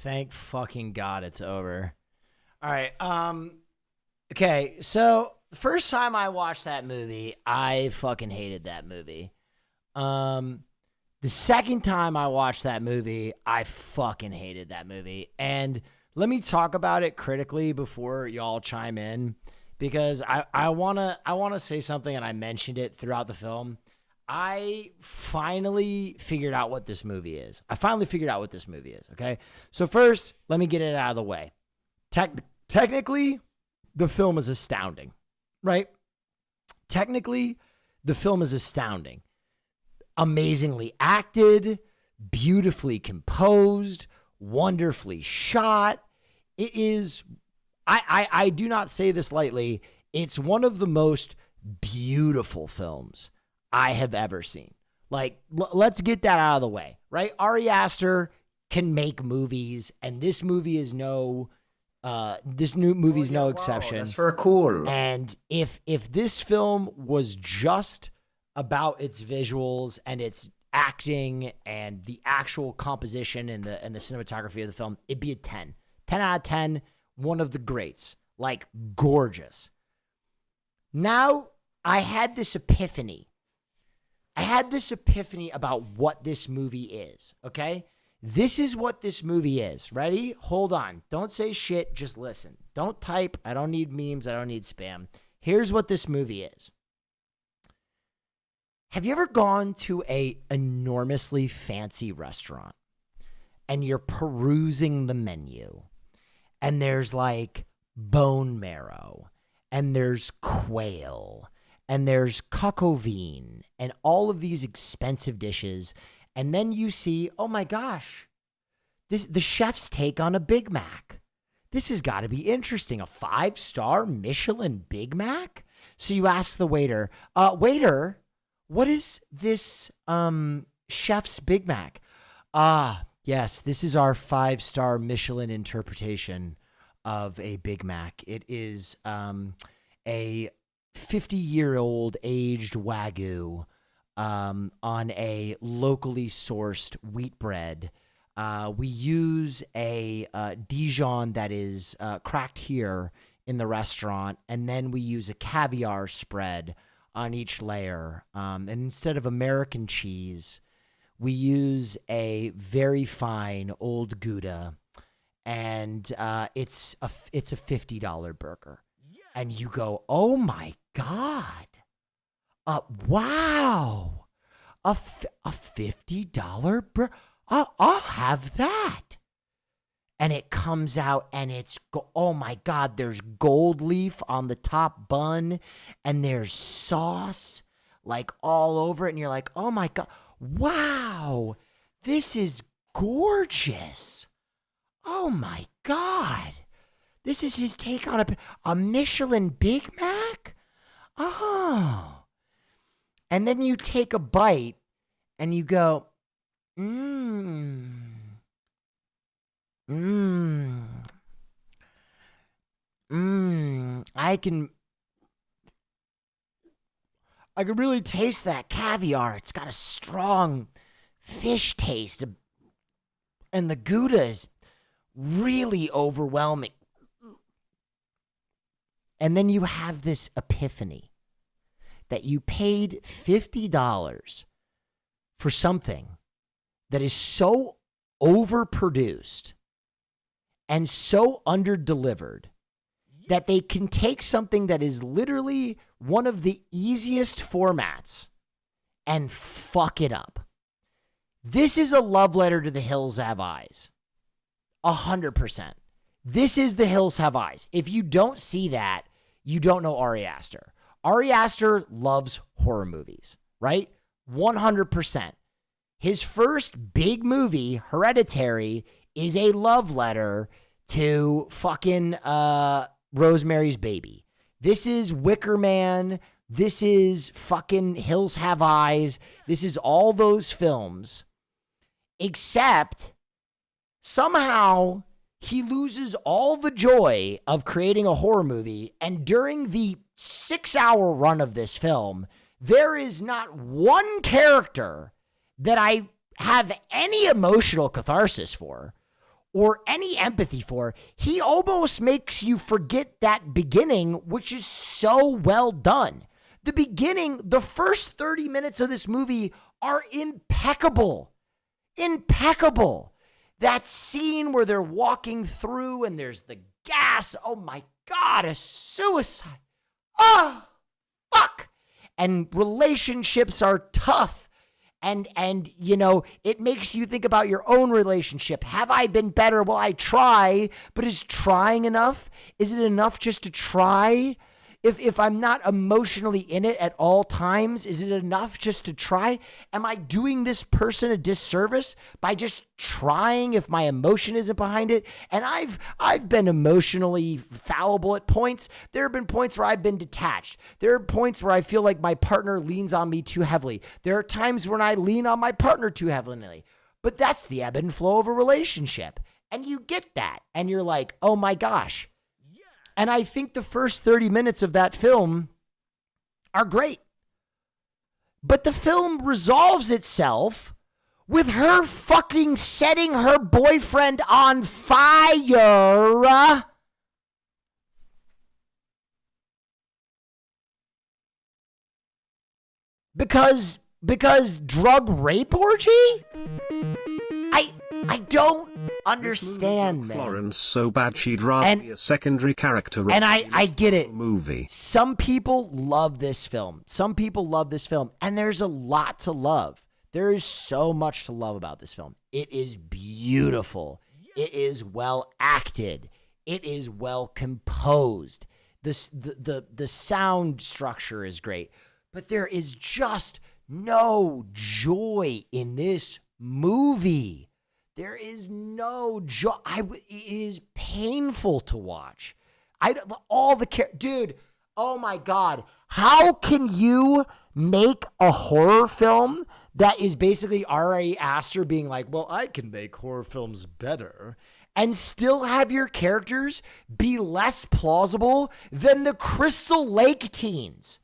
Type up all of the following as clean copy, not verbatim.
Thank fucking God it's over. All right. Okay. So the first time I watched that movie, I fucking hated that movie. The second time I watched that movie, I fucking hated that movie. And let me talk about it critically before y'all chime in, because I wanna say something, and I mentioned it throughout the film. I finally figured out what this movie is. Okay. So first, let me get it out of the way. Technically, the film is astounding, right? Technically, the film is astounding. Amazingly acted, beautifully composed, wonderfully shot. It is, I do not say this lightly, it's one of the most beautiful films I have ever seen. Like, let's get that out of the way, right? Ari Aster can make movies, and this movie is no exception. That's for cool. And if this film was just about its visuals and its acting and the actual composition and the cinematography of the film, it'd be a 10. 10 out of 10, one of the greats. Like, gorgeous. Now, I had this epiphany about what this movie is, okay? This is what this movie is. Ready? Hold on. Don't say shit. Just listen. Don't type. I don't need memes. I don't need spam. Here's what this movie is. Have you ever gone to a enormously fancy restaurant and you're perusing the menu and there's like bone marrow and there's quail and there's coq au vin and all of these expensive dishes, and then you see, oh my gosh, the chef's take on a Big Mac. This has got to be interesting. A 5-star Michelin Big Mac? So you ask the waiter, waiter, what is this chef's Big Mac? Yes, this is our 5-star Michelin interpretation of a Big Mac. It is a 50-year-old aged Wagyu on a locally sourced wheat bread. We use a Dijon that is cracked here in the restaurant, and then we use a caviar spread on each layer. And instead of American cheese, we use a very fine old Gouda, and it's a $50 burger. And you go, oh my God. Wow. A $50 burger. I'll have that. And it comes out and it's, oh my God, there's gold leaf on the top bun and there's sauce like all over it. And you're like, oh my God, wow, this is gorgeous. Oh my God. This is his take on a Michelin Big Mac? Oh. And then you take a bite and you go, I can really taste that caviar. It's got a strong fish taste. And the Gouda is really overwhelming. And then you have this epiphany that you paid $50 for something that is so overproduced and so underdelivered that they can take something that is literally one of the easiest formats and fuck it up. This is a love letter to The Hills Have Eyes. 100%. This is The Hills Have Eyes. If you don't see that, you don't know Ari Aster. Ari Aster loves horror movies, right? 100%. His first big movie, Hereditary, is a love letter to fucking Rosemary's Baby. This is Wicker Man. This is fucking Hills Have Eyes. This is all those films, except somehow he loses all the joy of creating a horror movie. And during the 6-hour run of this film, there is not one character that I have any emotional catharsis for or any empathy for, he almost makes you forget that beginning, which is so well done. The beginning, the first 30 minutes of this movie are impeccable. Impeccable. That scene where they're walking through and there's the gas. Oh my God, a suicide. Oh, fuck. And relationships are tough. And you know, it makes you think about your own relationship. Have I been better? Well, I try, but is trying enough? Is it enough just to try? If I'm not emotionally in it at all times, is it enough just to try? Am I doing this person a disservice by just trying if my emotion isn't behind it? And I've been emotionally fallible at points. There have been points where I've been detached. There are points where I feel like my partner leans on me too heavily. There are times when I lean on my partner too heavily. But that's the ebb and flow of a relationship. And you get that. And you're like, oh my gosh. And I think the first 30 minutes of that film are great. But the film resolves itself with her fucking setting her boyfriend on fire. Because drug rape orgy? I don't understand, man. Florence so bad she'd rather be a secondary character. And I get it. Movie. Some people love this film. And there's a lot to love. There is so much to love about this film. It is beautiful. It is well acted. It is well composed. The sound structure is great. But there is just no joy in this movie. There is no joy. It is painful to watch. Dude, oh my God. How can you make a horror film that is basically Ari Aster being like, well, I can make horror films better, and still have your characters be less plausible than the Crystal Lake teens?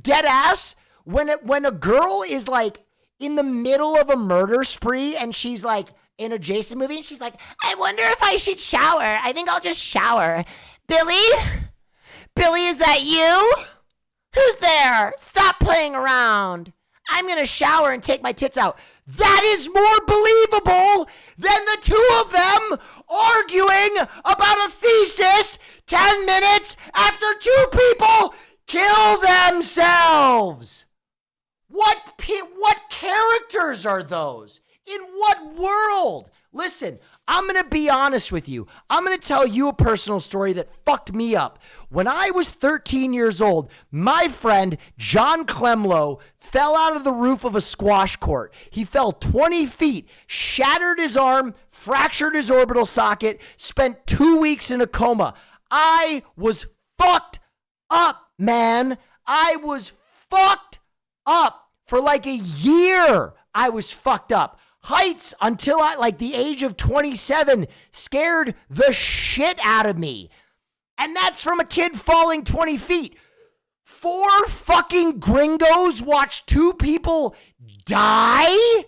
Dead ass, when a girl is like, in the middle of a murder spree and she's like in a Jason movie and she's like, I wonder if I should shower. I think I'll just shower. Billy, is that you? Who's there? Stop playing around. I'm going to shower and take my tits out. That is more believable than the two of them arguing about a thesis 10 minutes after two people kill themselves. What characters are those? In what world? Listen, I'm going to be honest with you. I'm going to tell you a personal story that fucked me up. When I was 13 years old, my friend John Clemlow fell out of the roof of a squash court. He fell 20 feet, shattered his arm, fractured his orbital socket, spent 2 weeks in a coma. I was fucked up, man. I was fucked up. For like a year, I was fucked up. Heights until the age of 27 scared the shit out of me. And that's from a kid falling 20 feet. 4 fucking gringos watch 2 people die,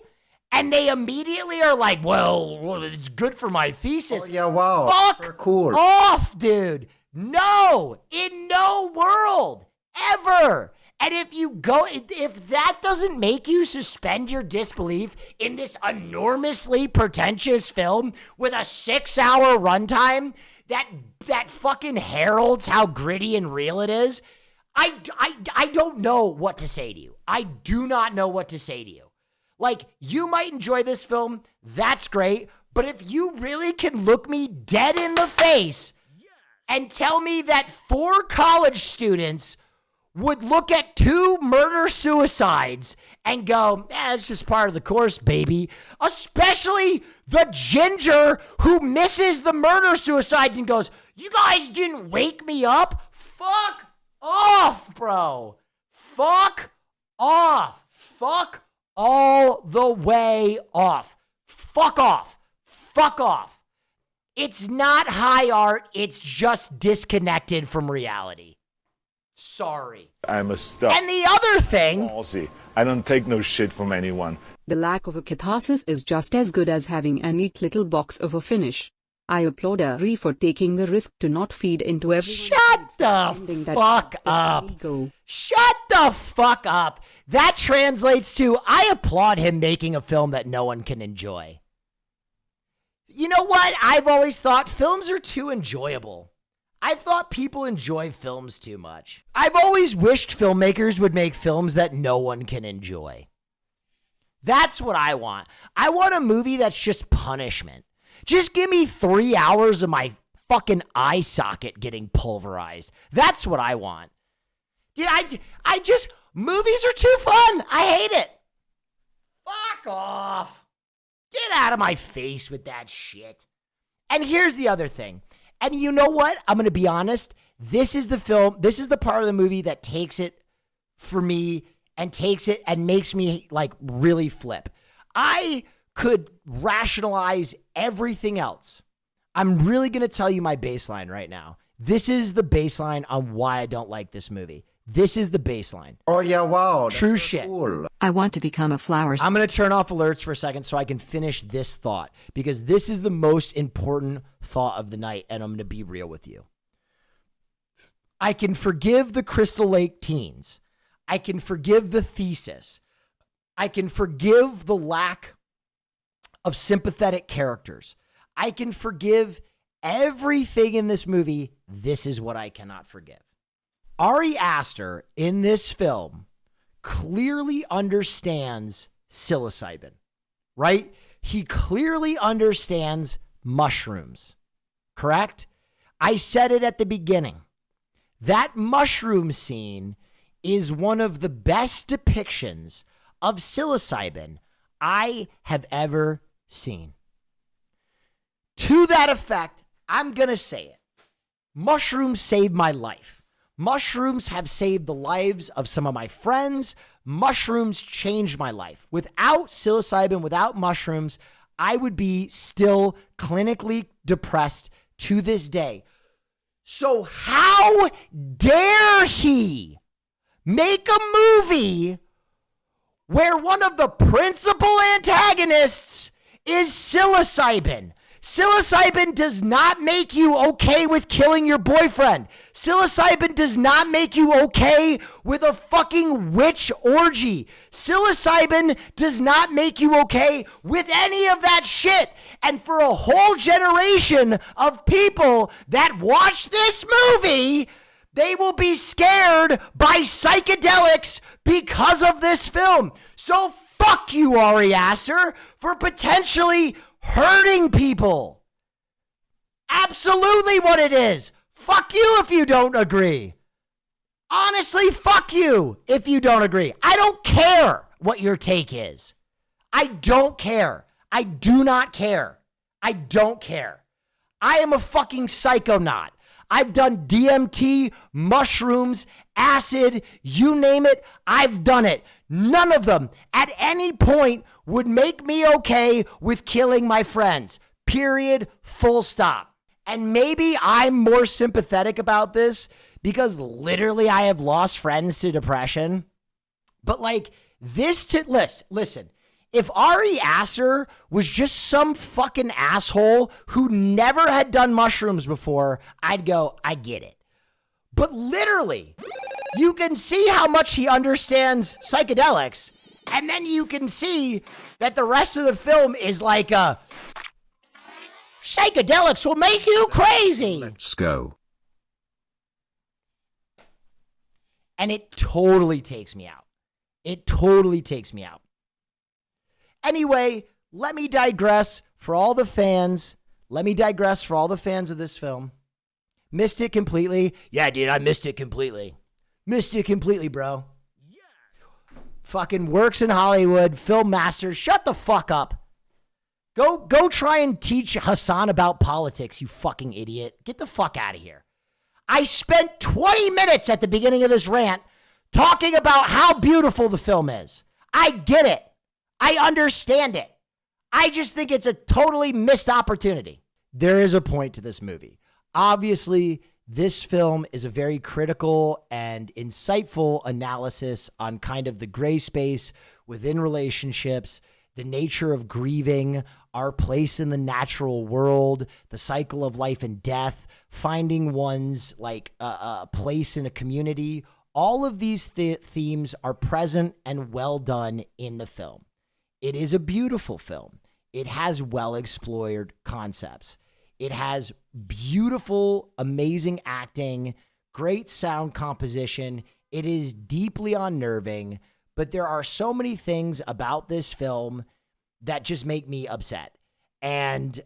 and they immediately are like, well, it's good for my thesis. Oh, yeah, wow. Fuck cool. off, dude. No, in no world, ever. And if that doesn't make you suspend your disbelief in this enormously pretentious film with a 6-hour runtime that fucking heralds how gritty and real it is, I don't know what to say to you. I do not know what to say to you. Like, you might enjoy this film. That's great. But if you really can look me dead in the face and tell me that 4 college students would look at 2 murder-suicides and go, it's just part of the course, baby. Especially the ginger who misses the murder-suicide and goes, you guys didn't wake me up? Fuck off, bro. Fuck off. Fuck all the way off. Fuck off. Fuck off. It's not high art. It's just disconnected from reality. Sorry. I'm a star. And the other thing, Ballsy. I don't take no shit from anyone. The lack of a catharsis is just as good as having a neat little box of a finish. I applaud Ari for taking the risk to not feed into everyone's Shut the fuck up. Shut the fuck up. That translates to, I applaud him making a film that no one can enjoy. You know what? I've always thought films are too enjoyable. I've thought people enjoy films too much. I've always wished filmmakers would make films that no one can enjoy. That's what I want. I want a movie that's just punishment. Just give me 3 hours of my fucking eye socket getting pulverized. That's what I want. Dude, I just, movies are too fun. I hate it. Fuck off. Get out of my face with that shit. And here's the other thing. And you know what? I'm going to be honest. This is the film. This is the part of the movie that takes it for me and takes it and makes me like really flip. I could rationalize everything else. I'm really going to tell you my baseline right now. This is the baseline on why I don't like this movie. This is the baseline. Oh, yeah, wow. True shit. Cool. I want to become a flower. I'm going to turn off alerts for a second so I can finish this thought, because this is the most important thought of the night, and I'm going to be real with you. I can forgive the Crystal Lake teens. I can forgive the thesis. I can forgive the lack of sympathetic characters. I can forgive everything in this movie. This is what I cannot forgive. Ari Aster in this film clearly understands psilocybin, right? He clearly understands mushrooms, correct? I said it at the beginning. That mushroom scene is one of the best depictions of psilocybin I have ever seen. To that effect, I'm going to say it. Mushrooms saved my life. Mushrooms have saved the lives of some of my friends. Mushrooms changed my life. Without psilocybin, without mushrooms, I would be still clinically depressed to this day. So how dare he make a movie where one of the principal antagonists is psilocybin? Psilocybin does not make you okay with killing your boyfriend. Psilocybin does not make you okay with a fucking witch orgy. Psilocybin does not make you okay with any of that shit. And for a whole generation of people that watch this movie, they will be scared by psychedelics because of this film. So fuck you, Ari Aster, for potentially hurting people. Absolutely what it is. Fuck you if you don't agree. Honestly, fuck you if you don't agree. I don't care what your take is. I don't care. I do not care. I don't care. I am a fucking psychonaut. I've done DMT, mushrooms, acid, you name it, I've done it. None of them at any point would make me okay with killing my friends. Period. Full stop. And maybe I'm more sympathetic about this because literally I have lost friends to depression. But like this listen, if Ari Aster was just some fucking asshole who never had done mushrooms before, I'd go, I get it. But literally, you can see how much he understands psychedelics, and then you can see that the rest of the film is like psychedelics will make you crazy. Let's go. And it totally takes me out. It totally takes me out. Anyway, let me digress for all the fans. Let me digress for all the fans of this film. Missed it completely. Yeah, dude, I missed it completely. Missed it completely, bro. Yes. Fucking works in Hollywood, film masters. Shut the fuck up. Go try and teach Hassan about politics, you fucking idiot. Get the fuck out of here. I spent 20 minutes at the beginning of this rant talking about how beautiful the film is. I get it. I understand it. I just think it's a totally missed opportunity. There is a point to this movie. Obviously, this film is a very critical and insightful analysis on kind of the gray space within relationships the nature of grieving, our place in the natural world, the cycle of life and death, finding one's like place in a community. All of these themes are present and well done in the film. It is a beautiful film. It has well explored concepts. It has beautiful, amazing acting, great sound composition. It is deeply unnerving, but there are so many things about this film that just make me upset. And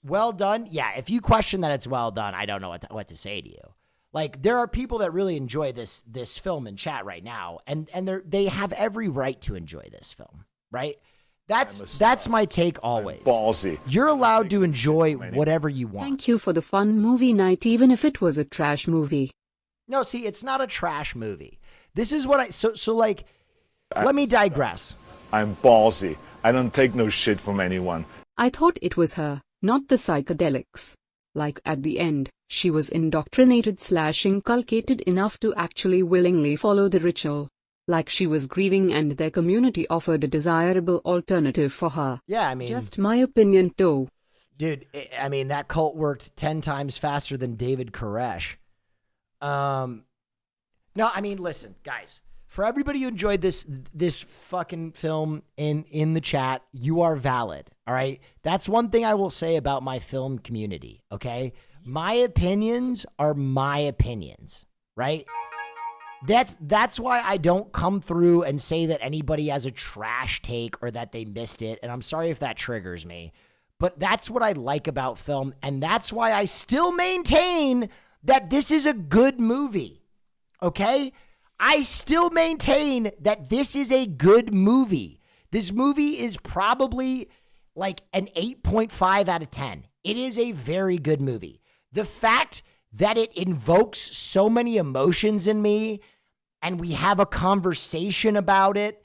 well done. Yeah, if you question that it's well done, I don't know what to say to you. Like, there are people that really enjoy this film in chat right now, and they have every right to enjoy this film, right? That's my take always. Ballsy. You're allowed to enjoy whatever you want. Thank you for the fun movie night, even if it was a trash movie. No, see, it's not a trash movie. This is what let me digress. I'm ballsy. I don't take no shit from anyone. I thought it was her, not the psychedelics. Like at the end, she was indoctrinated/inculcated enough to actually willingly follow the ritual. Like she was grieving and their community offered a desirable alternative for her. Yeah, I mean... Just my opinion, though. Dude, I mean, that cult worked 10 times faster than David Koresh. No, I mean, listen, guys. For everybody who enjoyed this fucking film in the chat, you are valid, all right? That's one thing I will say about my film community, okay? My opinions are my opinions, right? That's why I don't come through and say that anybody has a trash take or that they missed it, and I'm sorry if that triggers me. But that's what I like about film, and that's why I still maintain that this is a good movie, okay? I still maintain that this is a good movie. This movie is probably like an 8.5 out of 10. It is a very good movie. The fact that it invokes so many emotions in me and we have a conversation about it,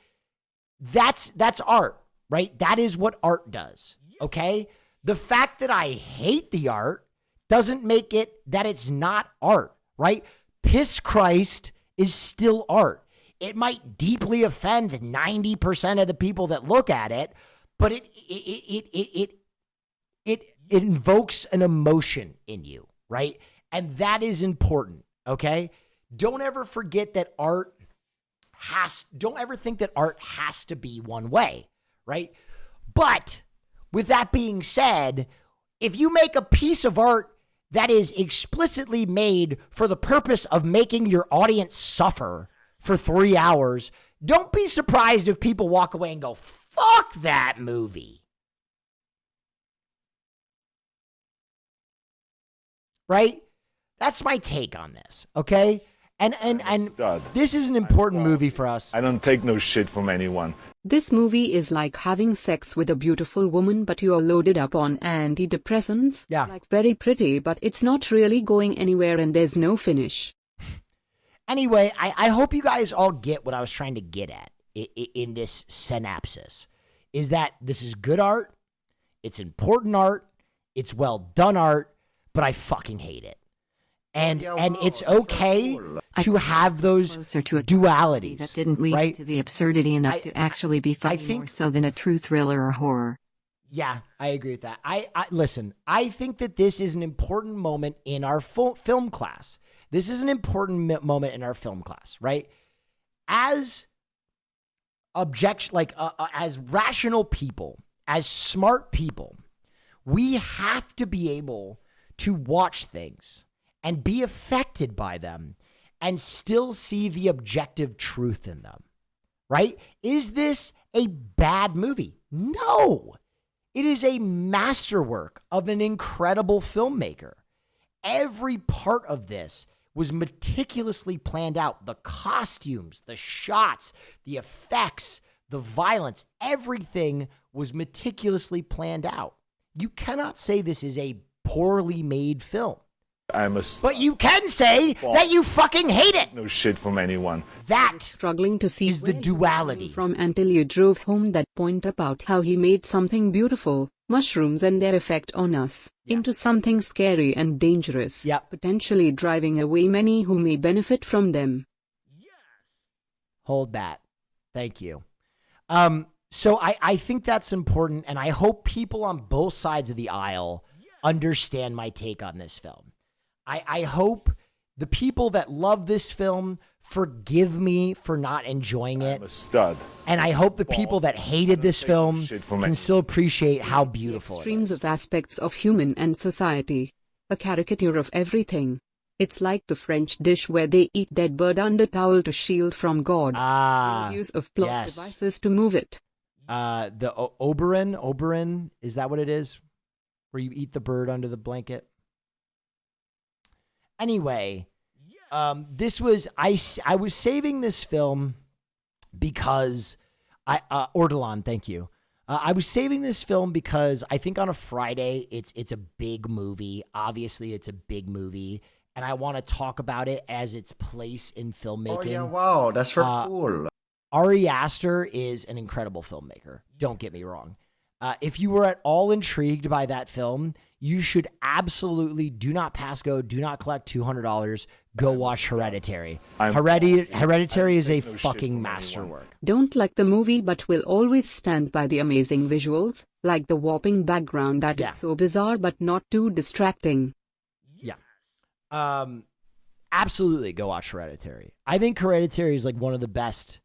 that's art, right? That is what art does, okay? The fact that I hate the art doesn't make it that it's not art, right? Piss Christ is still art. It might deeply offend 90% of the people that look at it, but it invokes an emotion in you, right? And that is important, okay? Don't ever forget that don't ever think that art has to be one way, right? But with that being said, if you make a piece of art that is explicitly made for the purpose of making your audience suffer for 3 hours, don't be surprised if people walk away and go, fuck that movie. Right? That's my take on this, okay? And this is an important movie for us. I don't take no shit from anyone. This movie is like having sex with a beautiful woman, but you're loaded up on antidepressants. Yeah. Like very pretty, but it's not really going anywhere and there's no finish. Anyway, I hope you guys all get what I was trying to get at in this synopsis. Is that this is good art, it's important art, it's well done art, but I fucking hate it. And it's okay to have those dualities. That didn't lead right? to the absurdity enough to actually be funny more so than a true thriller or horror. Yeah, I agree with that. Listen, I think that this is an important moment in our film class. This is an important moment in our film class, right? As as rational people, as smart people, we have to be able to watch things and be affected by them and still see the objective truth in them, right? Is this a bad movie? No. It is a masterwork of an incredible filmmaker. Every part of this was meticulously planned out. The costumes, the shots, the effects, the violence, everything was meticulously planned out. You cannot say this is a poorly made film. But you can say that you fucking hate it. No shit from anyone. That struggling to see is the duality from until you drove home that point about how he made something beautiful, mushrooms and their effect on us, into something scary and dangerous, potentially driving away many who may benefit from them. Yes. Hold that. Thank you. So I think that's important, and I hope people on both sides of the aisle understand my take on this film. I hope the people that love this film forgive me for not enjoying it. I'm a stud. And I hope the people that hated this film can still appreciate how beautiful it is. Extremes of aspects of human and society. A caricature of everything. It's like the French dish where they eat dead bird under towel to shield from God. The use of plot devices to move it. The Oberon, is that what it is? Where you eat the bird under the blanket? Anyway, I was saving this film because Ortolan, thank you. I was saving this film because I think on a Friday it's a big movie. Obviously, it's a big movie, and I want to talk about it as its place in filmmaking. Oh yeah, wow, that's very cool. Ari Aster is an incredible filmmaker. Don't get me wrong. If you were at all intrigued by that film, you should absolutely do not pass go, do not collect $200. Go watch Hereditary. Hereditary is a fucking masterwork. Don't like the movie but will always stand by the amazing visuals, like the warping background that is so bizarre but not too distracting. Yeah. Absolutely go watch Hereditary. I think Hereditary is like one of the best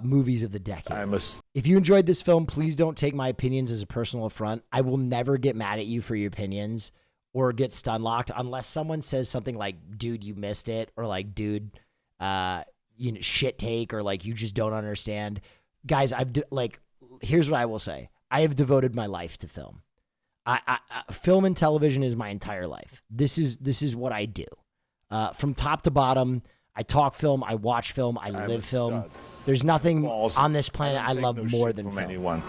movies of the decade. If you enjoyed this film, please don't take my opinions as a personal affront. I will never get mad at you for your opinions or get stun locked unless someone says something like, dude, you missed it, or like, dude, shit take, or like, you just don't understand. Guys, here's what I will say. I have devoted my life to film. Film and television is my entire life. This is what I do. From top to bottom, I talk film, I watch film, I live film. There's nothing on this planet I love more than film.